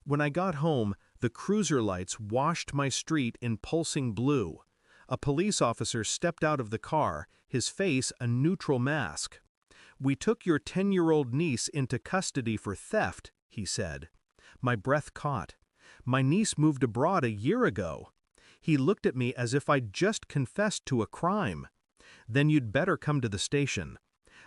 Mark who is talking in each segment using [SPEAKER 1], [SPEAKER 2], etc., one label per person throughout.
[SPEAKER 1] When I got home, the cruiser lights washed my street in pulsing blue. A police officer stepped out of the car, his face a neutral mask. "We took your 10-year-old niece into custody for theft," he said. My breath caught. "My niece moved abroad a year ago." He looked at me as if I'd just confessed to a crime. "Then you'd better come to the station."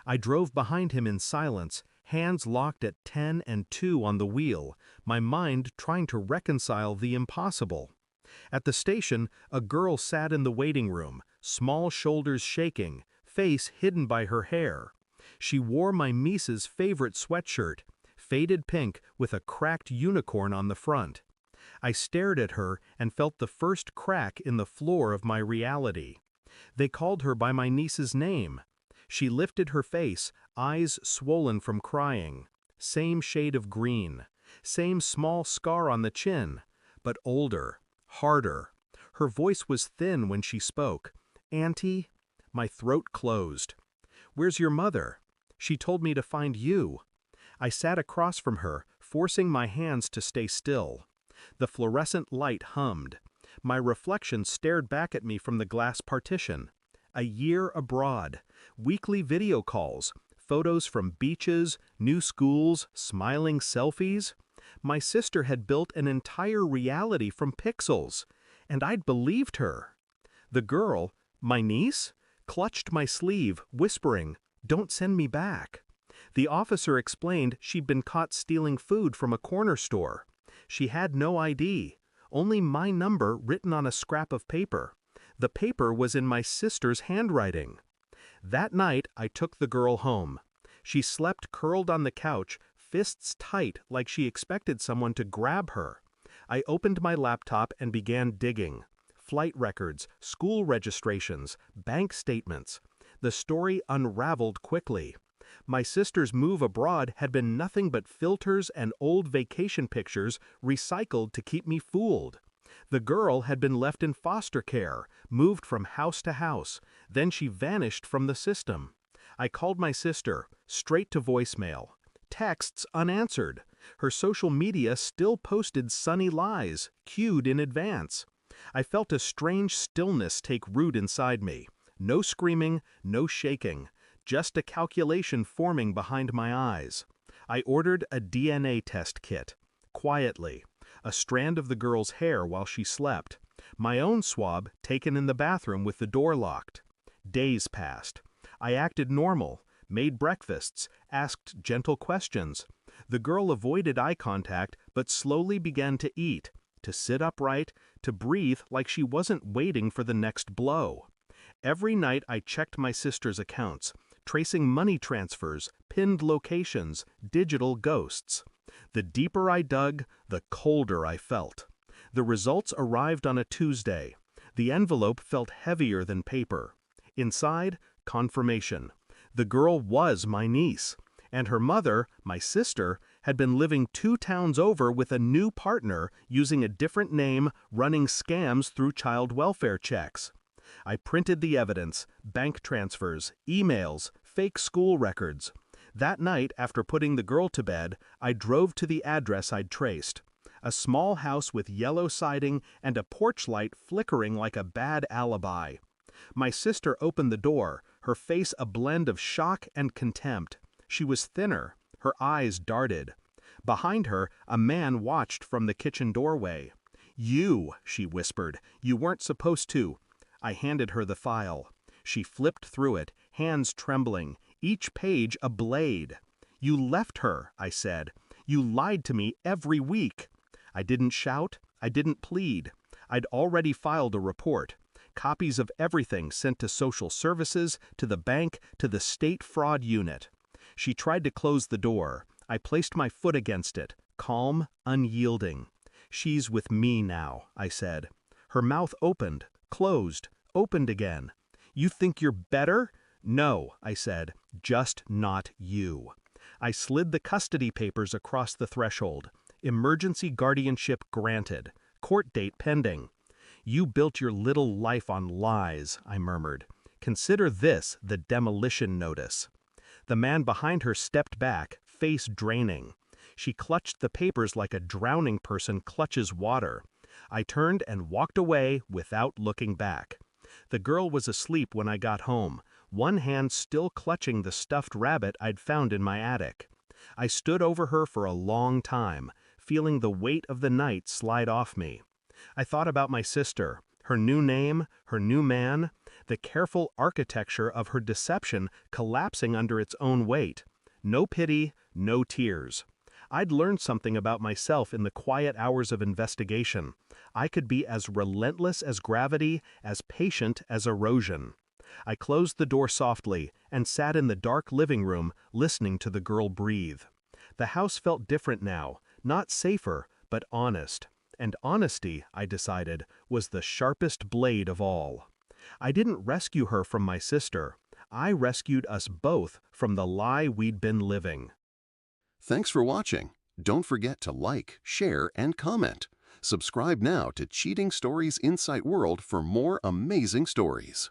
[SPEAKER 1] I drove behind him in silence, hands locked at 10 and 2 on the wheel, my mind trying to reconcile the impossible. At the station, a girl sat in the waiting room, small shoulders shaking, face hidden by her hair. She wore my niece's favorite sweatshirt, faded pink with a cracked unicorn on the front. I stared at her and felt the first crack in the floor of my reality. They called her by my niece's name. She lifted her face, eyes swollen from crying. Same shade of green. Same small scar on the chin. But older, harder. Her voice was thin when she spoke. "Auntie?" My throat closed. "Where's your mother?" "She told me to find you." I sat across from her, forcing my hands to stay still. The fluorescent light hummed. My reflection stared back at me from the glass partition. A year abroad, weekly video calls, photos from beaches, new schools, smiling selfies. My sister had built an entire reality from pixels, and I'd believed her. The girl, my niece, clutched my sleeve, whispering, "Don't send me back." The officer explained she'd been caught stealing food from a corner store. She had no ID, only my number written on a scrap of paper. The paper was in my sister's handwriting. That night, I took the girl home. She slept curled on the couch, fists tight like she expected someone to grab her. I opened my laptop and began digging. Flight records, school registrations, bank statements. The story unraveled quickly. My sister's move abroad had been nothing but filters and old vacation pictures recycled to keep me fooled. The girl had been left in foster care, moved from house to house, then she vanished from the system. I called my sister, straight to voicemail. Texts unanswered. Her social media still posted sunny lies, cued in advance. I felt a strange stillness take root inside me. No screaming, no shaking. Just a calculation forming behind my eyes. I ordered a DNA test kit. Quietly. A strand of the girl's hair while she slept. My own swab taken in the bathroom with the door locked. Days passed. I acted normal, made breakfasts, asked gentle questions. The girl avoided eye contact but slowly began to eat, to sit upright, to breathe like she wasn't waiting for the next blow. Every night I checked my sister's accounts, tracing money transfers, pinned locations, digital ghosts. The deeper I dug, the colder I felt. The results arrived on a Tuesday. The envelope felt heavier than paper. Inside, confirmation. The girl was my niece, and her mother, my sister, had been living 2 towns over with a new partner using a different name, running scams through child welfare checks. I printed the evidence, bank transfers, emails, fake school records. That night, after putting the girl to bed, I drove to the address I'd traced. A small house with yellow siding and a porch light flickering like a bad alibi. My sister opened the door, her face a blend of shock and contempt. She was thinner, her eyes darted. Behind her, a man watched from the kitchen doorway. "You," she whispered, "you weren't supposed to." I handed her the file. She flipped through it, hands trembling, each page a blade. "You left her," I said. "You lied to me every week." I didn't shout, I didn't plead. I'd already filed a report. Copies of everything sent to social services, to the bank, to the state fraud unit. She tried to close the door. I placed my foot against it, calm, unyielding. "She's with me now," I said. Her mouth opened, closed, opened again. "You think you're better?" "No," I said, "just not you." I slid the custody papers across the threshold. Emergency guardianship granted. Court date pending. "You built your little life on lies," I murmured. "Consider this the demolition notice." The man behind her stepped back, face draining. She clutched the papers like a drowning person clutches water. I turned and walked away without looking back. The girl was asleep when I got home, one hand still clutching the stuffed rabbit I'd found in my attic. I stood over her for a long time, feeling the weight of the night slide off me. I thought about my sister, her new name, her new man, the careful architecture of her deception collapsing under its own weight. No pity, no tears. I'd learned something about myself in the quiet hours of investigation. I could be as relentless as gravity, as patient as erosion. I closed the door softly and sat in the dark living room, listening to the girl breathe. The house felt different now, not safer, but honest. And honesty, I decided, was the sharpest blade of all. I didn't rescue her from my sister. I rescued us both from the lie we'd been living.
[SPEAKER 2] Thanks for watching. Don't forget to like, share, and comment. Subscribe now to Cheating Stories Insight World for more amazing stories.